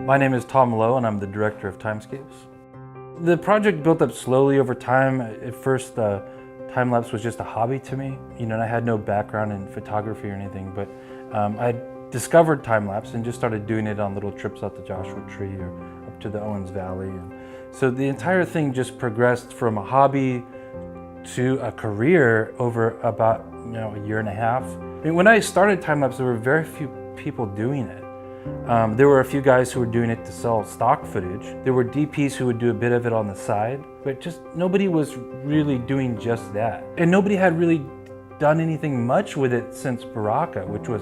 My name is Tom Lowe and I'm the director of TimeScapes. The project built up slowly over time. At first, time-lapse was just a hobby to me, and I had no background in photography or anything, but I discovered time-lapse and just started doing it on little trips out to Joshua Tree or up to the Owens Valley. And so the entire thing just progressed from a hobby to a career over about a year and a half. When I started time-lapse, there were very few people doing it. There were a few guys who were doing it to sell stock footage. There were DPs who would do a bit of it on the side, but just nobody was really doing just that. And nobody had really done anything much with it since Baraka, which was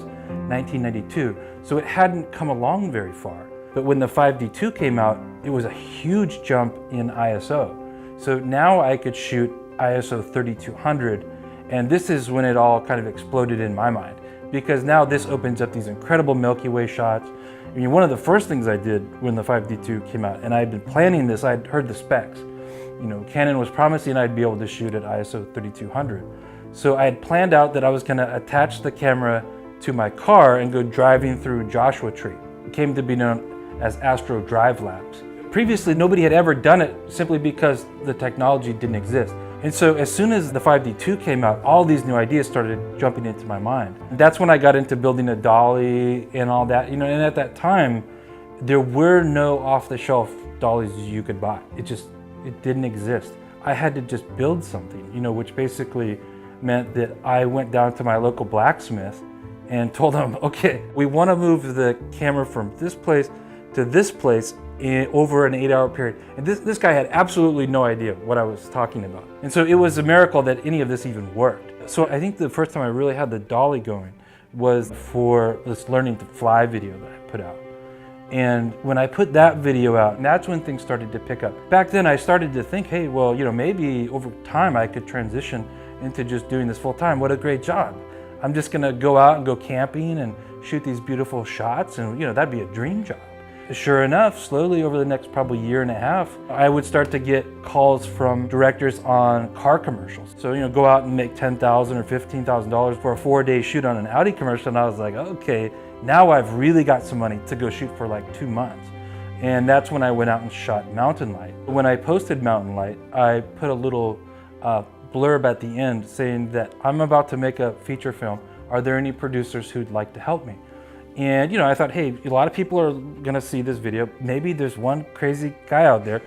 1992. So it hadn't come along very far. But when the 5D2 came out, it was a huge jump in ISO. So now I could shoot ISO 3200, and this is when it all kind of exploded in my mind. Because now this opens up these incredible Milky Way shots. One of the first things I did when the 5D2 came out, and I had been planning this, I'd heard the specs. Canon was promising I'd be able to shoot at ISO 3200. So I had planned out that I was going to attach the camera to my car and go driving through Joshua Tree. It came to be known as Astro Drive Labs. Previously, nobody had ever done it simply because the technology didn't exist. And so as soon as the 5D2 came out, all these new ideas started jumping into my mind. And that's when I got into building a dolly and all that. And at that time, there were no off-the-shelf dollies you could buy. It didn't exist. I had to just build something, which basically meant that I went down to my local blacksmith and told him, okay, we want to move the camera from this place to this place over an 8-hour period. And this guy had absolutely no idea what I was talking about. And so it was a miracle that any of this even worked. So I think the first time I really had the dolly going was for this learning to fly video that I put out. And when I put that video out, and that's when things started to pick up. Back then I started to think, hey, well, maybe over time I could transition into just doing this full time. What a great job. I'm just gonna go out and go camping and shoot these beautiful shots, and that'd be a dream job. Sure enough, slowly over the next probably year and a half, I would start to get calls from directors on car commercials. So, go out and make $10,000 or $15,000 for a 4-day shoot on an Audi commercial, and I was like, okay, now I've really got some money to go shoot for like 2 months. And that's when I went out and shot Mountain Light. When I posted Mountain Light, I put a little blurb at the end saying that I'm about to make a feature film. Are there any producers who'd like to help me? And I thought, hey, a lot of people are gonna see this video. Maybe there's one crazy guy out there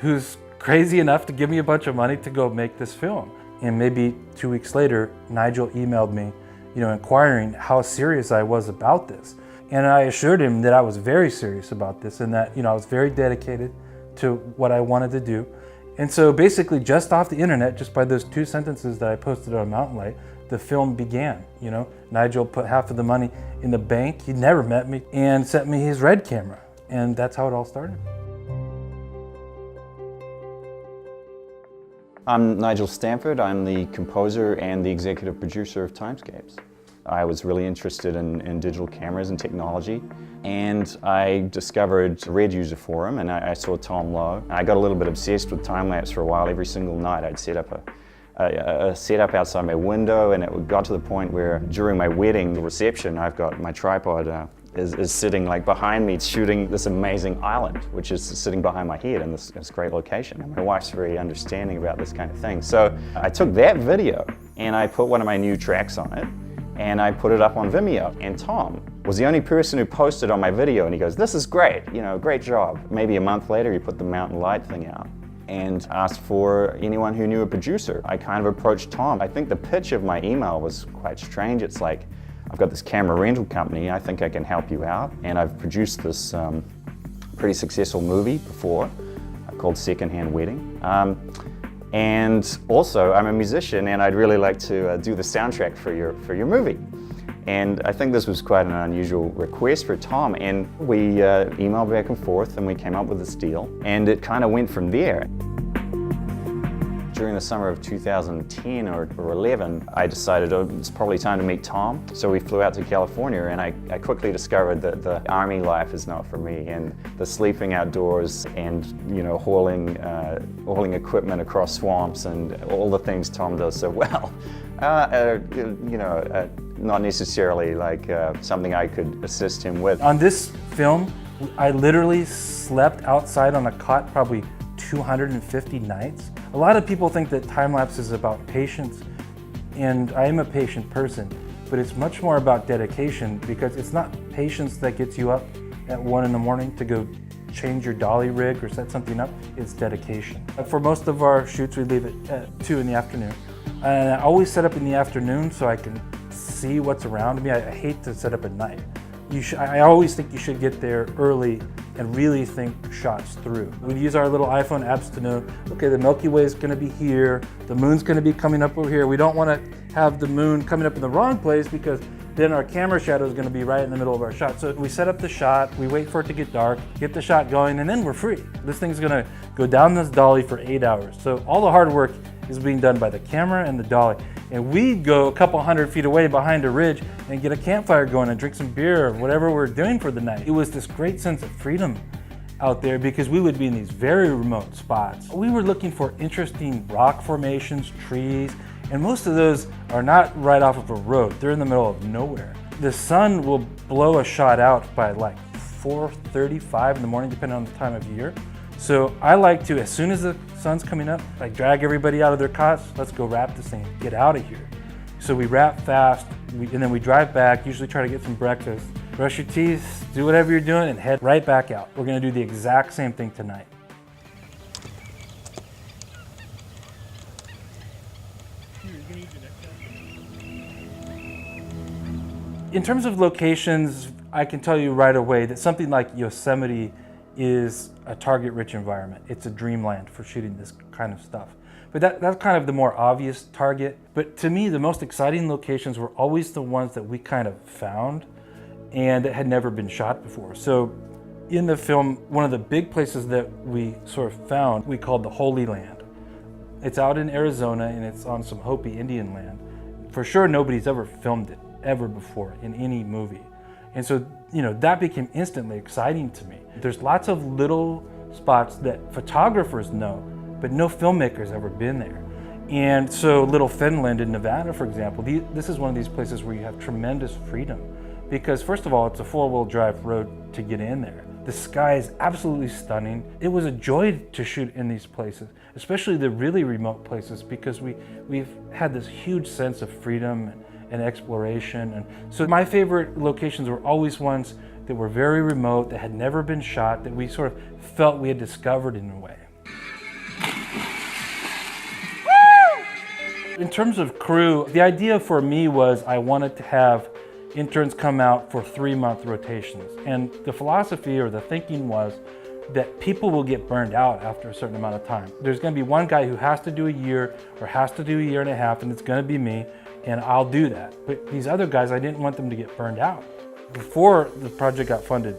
who's crazy enough to give me a bunch of money to go make this film. And maybe 2 weeks later, Nigel emailed me, inquiring how serious I was about this. And I assured him that I was very serious about this and that, I was very dedicated to what I wanted to do. And so basically just off the internet, just by those 2 sentences that I posted on Mountain Light, the film began. Nigel put half of the money in the bank, he'd never met me, and sent me his Red camera. And that's how it all started. I'm Nigel Stanford. I'm the composer and the executive producer of TimeScapes. I was really interested in digital cameras and technology, and I discovered a Red user forum, and I saw Tom Lowe. I got a little bit obsessed with time-lapse for a while. Every single night I'd set up a setup outside my window, and it got to the point where during my wedding, the reception, I've got my tripod is sitting like behind me shooting this amazing island, which is sitting behind my head in this great location. And my wife's very understanding about this kind of thing. So I took that video and I put one of my new tracks on it, and I put it up on Vimeo. And Tom was the only person who posted on my video, and he goes, this is great, great job. Maybe a month later, he put the Mountain Light thing out and asked for anyone who knew a producer. I kind of approached Tom. I think the pitch of my email was quite strange. It's like, I've got this camera rental company, I think I can help you out. And I've produced this pretty successful movie before called Secondhand Wedding. And also, I'm a musician and I'd really like to do the soundtrack for your movie. And I think this was quite an unusual request for Tom, and we emailed back and forth and we came up with this deal, and it kind of went from there. During the summer of 2010 or 11, I decided it's probably time to meet Tom. So we flew out to California, and I quickly discovered that the army life is not for me, and the sleeping outdoors and hauling equipment across swamps and all the things Tom does so well. Not necessarily like something I could assist him with. On this film, I literally slept outside on a cot probably 250 nights. A lot of people think that time-lapse is about patience, and I am a patient person, but it's much more about dedication, because it's not patience that gets you up at 1 in the morning to go change your dolly rig or set something up. It's dedication. For most of our shoots, we leave it at 2 in the afternoon. And I always set up in the afternoon so I can see what's around me. I hate to set up at night. I always think you should get there early and really think shots through. We use our little iPhone apps to know, okay, the Milky Way is gonna be here, the moon's gonna be coming up over here. We don't wanna have the moon coming up in the wrong place, because then our camera shadow is gonna be right in the middle of our shot. So we set up the shot, we wait for it to get dark, get the shot going, and then we're free. This thing's gonna go down this dolly for 8 hours. So all the hard work is being done by the camera and the dolly. And we'd go a couple 100 feet away behind a ridge and get a campfire going and drink some beer or whatever we're doing for the night. It was this great sense of freedom out there, because we would be in these very remote spots. We were looking for interesting rock formations, trees, and most of those are not right off of a road. They're in the middle of nowhere. The sun will blow a shot out by like 4:35 in the morning, depending on the time of year. So I like to, as soon as the sun's coming up, I drag everybody out of their cots. Let's go wrap this thing, get out of here. So we wrap fast, and then we drive back, usually try to get some breakfast, brush your teeth, do whatever you're doing, and head right back out. We're gonna do the exact same thing tonight. In terms of locations, I can tell you right away that something like Yosemite is a target-rich environment. It's a dreamland for shooting this kind of stuff. But that's kind of the more obvious target. But to me, the most exciting locations were always the ones that we kind of found and that had never been shot before. So in the film, one of the big places that we sort of found, we called the Holy Land. It's out in Arizona, and it's on some Hopi Indian land. For sure, nobody's ever filmed it ever before in any movie. And so, that became instantly exciting to me. There's lots of little spots that photographers know, but no filmmaker's ever been there. And so Little Finland in Nevada, for example, this is one of these places where you have tremendous freedom, because first of all, it's a 4-wheel drive road to get in there. The sky is absolutely stunning. It was a joy to shoot in these places, especially the really remote places, because we've had this huge sense of freedom and exploration. And so my favorite locations were always ones that were very remote, that had never been shot, that we sort of felt we had discovered in a way. In terms of crew, the idea for me was I wanted to have interns come out for 3-month rotations. And the philosophy or the thinking was that people will get burned out after a certain amount of time. There's gonna be one guy who has to do a year or has to do a year and a half, and it's gonna be me, and I'll do that. But these other guys, I didn't want them to get burned out. Before the project got funded,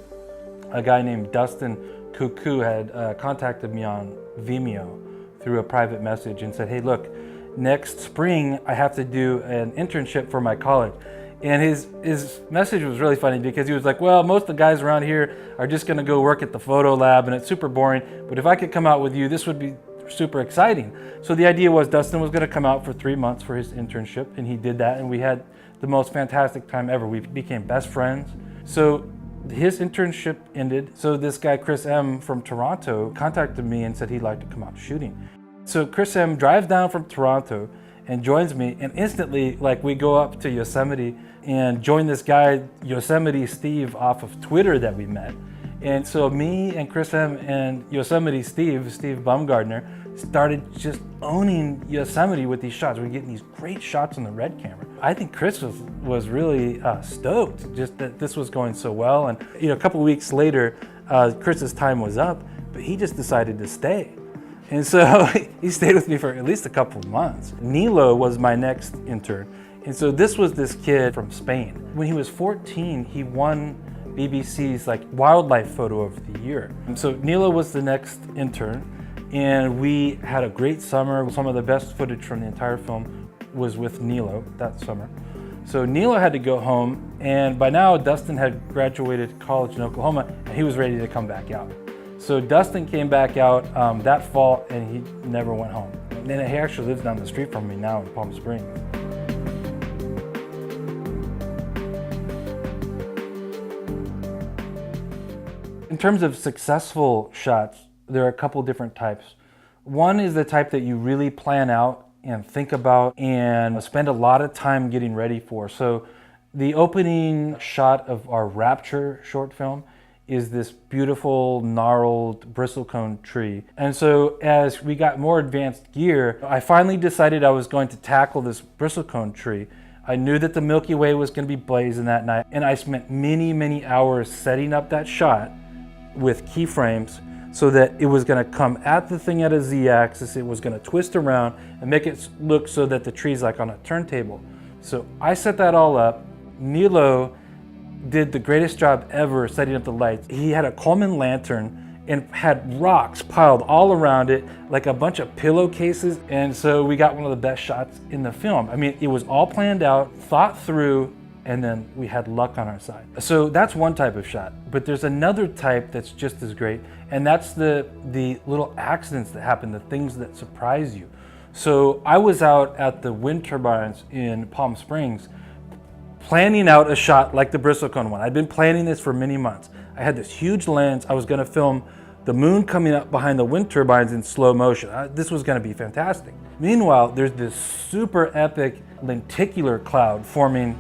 a guy named Dustin Cuckoo had contacted me on Vimeo through a private message and said, hey, look, next spring I have to do an internship for my college. And his message was really funny, because he was like, well, most of the guys around here are just gonna go work at the photo lab and it's super boring, but if I could come out with you, this would be super exciting. So the idea was Dustin was gonna come out for 3 months for his internship, and he did that, and we had the most fantastic time ever. We became best friends. So his internship ended, so this guy, Chris M. from Toronto, contacted me and said he'd like to come out shooting. So Chris M. drives down from Toronto and joins me, and instantly, we go up to Yosemite and join this guy, Yosemite Steve, off of Twitter that we met. And so me and Chris M. and Yosemite Steve Baumgartner, started just owning Yosemite with these shots. We're getting these great shots on the Red camera. I think Chris was really stoked just that this was going so well. And a couple of weeks later, Chris's time was up, but he just decided to stay. And so he stayed with me for at least a couple of months. Nilo was my next intern. And so this was this kid from Spain. When he was 14, he won BBC's wildlife photo of the year. And so Nilo was the next intern, and we had a great summer. Some of the best footage from the entire film was with Nilo that summer. So Nilo had to go home, and by now Dustin had graduated college in Oklahoma, and he was ready to come back out. So Dustin came back out that fall, and he never went home. And then he actually lives down the street from me now in Palm Springs. In terms of successful shots, there are a couple different types. One is the type that you really plan out and think about and spend a lot of time getting ready for. So the opening shot of our Rapture short film is this beautiful gnarled bristlecone tree. And so as we got more advanced gear, I finally decided I was going to tackle this bristlecone tree. I knew that the Milky Way was going to be blazing that night, and I spent many hours setting up that shot with keyframes so that it was going to come at the thing at a z-axis, it was going to twist around and make it look so that the tree's like on a turntable. So I set that all up. Nilo did the greatest job ever setting up the lights. He had a Coleman lantern and had rocks piled all around it like a bunch of pillowcases, and so we got one of the best shots in the film. I mean, it was all planned out, thought through, and then we had luck on our side. So that's one type of shot, but there's another type that's just as great, and that's the little accidents that happen, the things that surprise you. So I was out at the wind turbines in Palm Springs planning out a shot like the bristlecone one. I'd been planning this for many months. I had this huge lens. I was gonna film the moon coming up behind the wind turbines in slow motion. This was gonna be fantastic. Meanwhile, there's this super epic lenticular cloud forming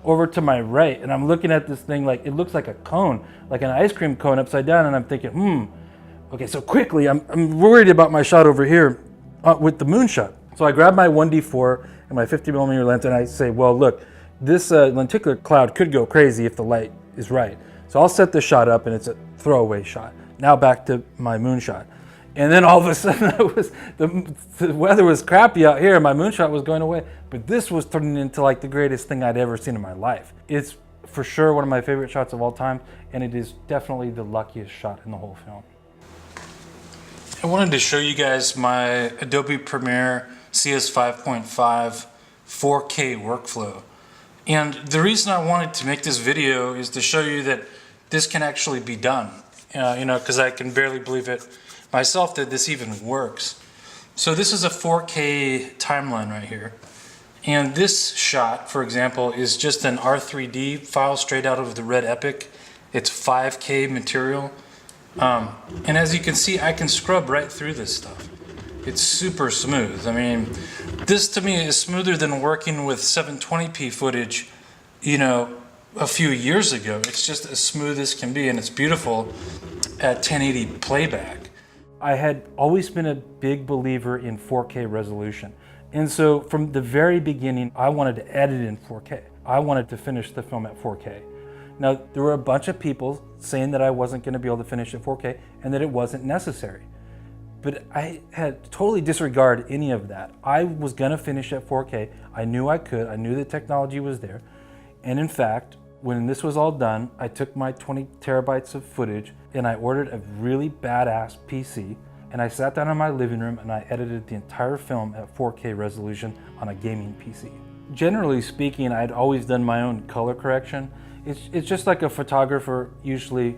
over to my right, and I'm looking at this thing like it looks like a cone, like an ice cream cone upside down, and I'm thinking, okay, so quickly, I'm worried about my shot over here with the moon shot. So I grab my 1D4 and my 50mm lens, and I say, well, look, this lenticular cloud could go crazy if the light is right. So I'll set the shot up, and it's a throwaway shot. Now back to my moon shot. And then all of a sudden, the weather was crappy out here, and my moonshot was going away. But this was turning into like the greatest thing I'd ever seen in my life. It's for sure one of my favorite shots of all time, and it is definitely the luckiest shot in the whole film. I wanted to show you guys my Adobe Premiere CS 5.5 4K workflow. And the reason I wanted to make this video is to show you that this can actually be done. Because I can barely believe it myself that this even works. So this is a 4K timeline right here. And this shot, for example, is just an R3D file straight out of the Red Epic. It's 5K material. And as you can see, I can scrub right through this stuff. It's super smooth. I mean, this to me is smoother than working with 720p footage, a few years ago. It's just as smooth as can be, and it's beautiful at 1080 playback. I had always been a big believer in 4K resolution. And so from the very beginning, I wanted to edit in 4K. I wanted to finish the film at 4K. Now, there were a bunch of people saying that I wasn't going to be able to finish at 4K and that it wasn't necessary. But I had totally disregarded any of that. I was going to finish at 4K. I knew I could. I knew the technology was there. And in fact, when this was all done, I took my 20 terabytes of footage and I ordered a really badass PC, and I sat down in my living room and I edited the entire film at 4K resolution on a gaming PC. Generally speaking, I'd always done my own color correction. It's just like a photographer usually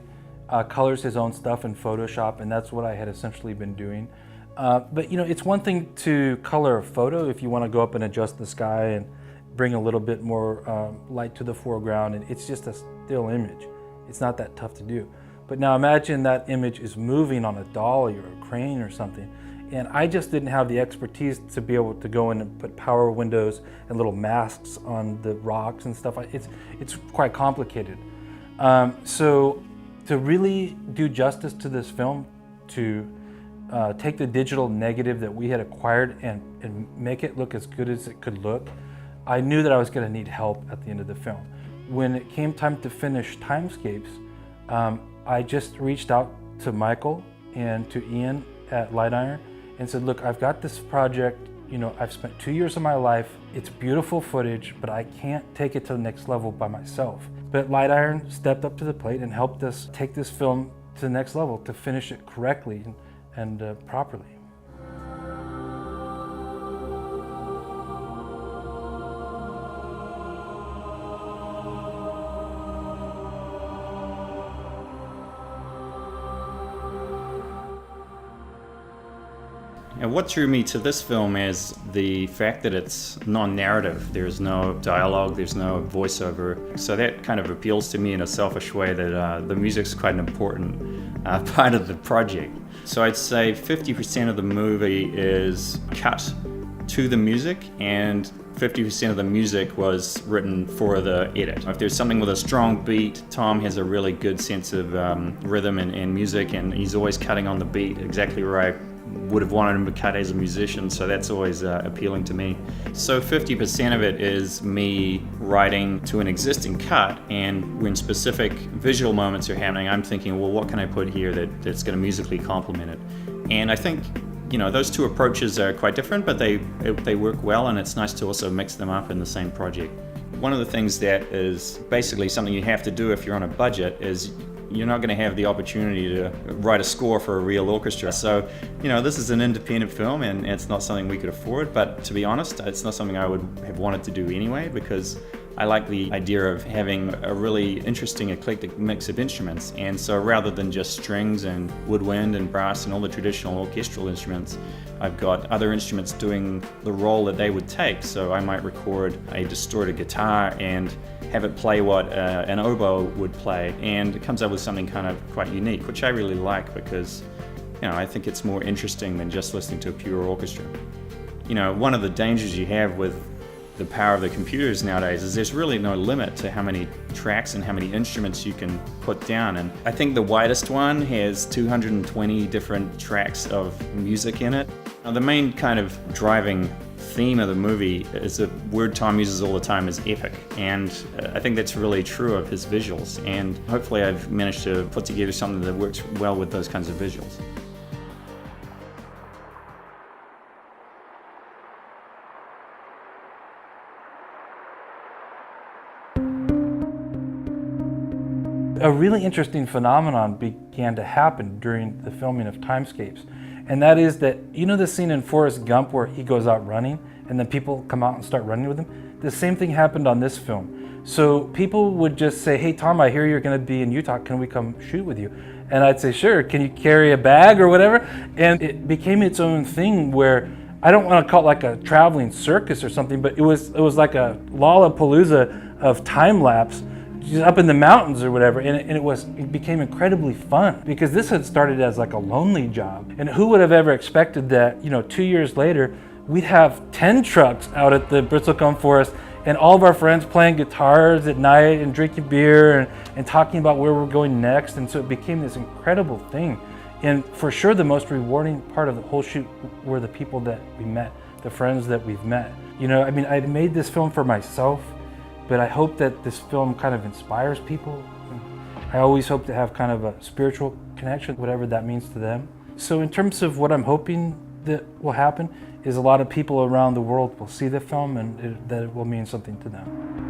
colors his own stuff in Photoshop, and that's what I had essentially been doing. But it's one thing to color a photo if you want to go up and adjust the sky and bring a little bit more light to the foreground, and it's just a still image. It's not that tough to do. But now imagine that image is moving on a dolly or a crane or something, and I just didn't have the expertise to be able to go in and put power windows and little masks on the rocks and stuff. It's quite complicated. So to really do justice to this film, to take the digital negative that we had acquired and make it look as good as it could look, I knew that I was going to need help at the end of the film. When it came time to finish TimeScapes, I just reached out to Michael and to Ian at Light Iron and said, look, I've got this project, I've spent 2 years of my life, it's beautiful footage, but I can't take it to the next level by myself. But Light Iron stepped up to the plate and helped us take this film to the next level, to finish it correctly and properly. And what drew me to this film is the fact that it's non-narrative. There's no dialogue, there's no voiceover. So that kind of appeals to me in a selfish way that the music's quite an important part of the project. So I'd say 50% of the movie is cut to the music, and 50% of the music was written for the edit. If there's something with a strong beat, Tom has a really good sense of rhythm and music, and he's always cutting on the beat exactly where I would have wanted him to cut as a musician, so that's always appealing to me. So 50% of it is me writing to an existing cut, and when specific visual moments are happening, I'm thinking, well, what can I put here that's going to musically complement it? And I think, you know, those two approaches are quite different, but they work well, and it's nice to also mix them up in the same project. One of the things that is basically something you have to do if you're on a budget is you're not going to have the opportunity to write a score for a real orchestra. So, you know, this is an independent film, and it's not something we could afford, but to be honest, it's not something I would have wanted to do anyway, because I like the idea of having a really interesting eclectic mix of instruments. And so rather than just strings and woodwind and brass and all the traditional orchestral instruments, I've got other instruments doing the role that they would take. So I might record a distorted guitar and have it play what an oboe would play, and it comes up with something kind of quite unique, which I really like, because, you know, I think it's more interesting than just listening to a pure orchestra. You know, one of the dangers you have with the power of the computers nowadays is there's really no limit to how many tracks and how many instruments you can put down. And I think the widest one has 220 different tracks of music in it. Now, the main kind of driving theme of the movie is a word Tom uses all the time, is epic. And I think that's really true of his visuals. And hopefully I've managed to put together something that works well with those kinds of visuals. A really interesting phenomenon began to happen during the filming of TimeScapes, and that is that, you know the scene in Forrest Gump where he goes out running and then people come out and start running with him? The same thing happened on this film. So people would just say, hey Tom, I hear you're going to be in Utah, can we come shoot with you? And I'd say, sure, can you carry a bag or whatever? And it became its own thing where, I don't want to call it like a traveling circus or something, but it was like a Lollapalooza of time lapse, just up in the mountains or whatever, and it became incredibly fun, because this had started as like a lonely job. And who would have ever expected that, you know, 2 years later, we'd have 10 trucks out at the Bristlecone Forest, and all of our friends playing guitars at night and drinking beer and talking about where we're going next. And so it became this incredible thing. And for sure, the most rewarding part of the whole shoot were the people that we met, the friends that we've met. You know, I mean, I made this film for myself, but I hope that this film kind of inspires people. I always hope to have kind of a spiritual connection, whatever that means to them. So in terms of what I'm hoping that will happen, is a lot of people around the world will see the film, and that it will mean something to them.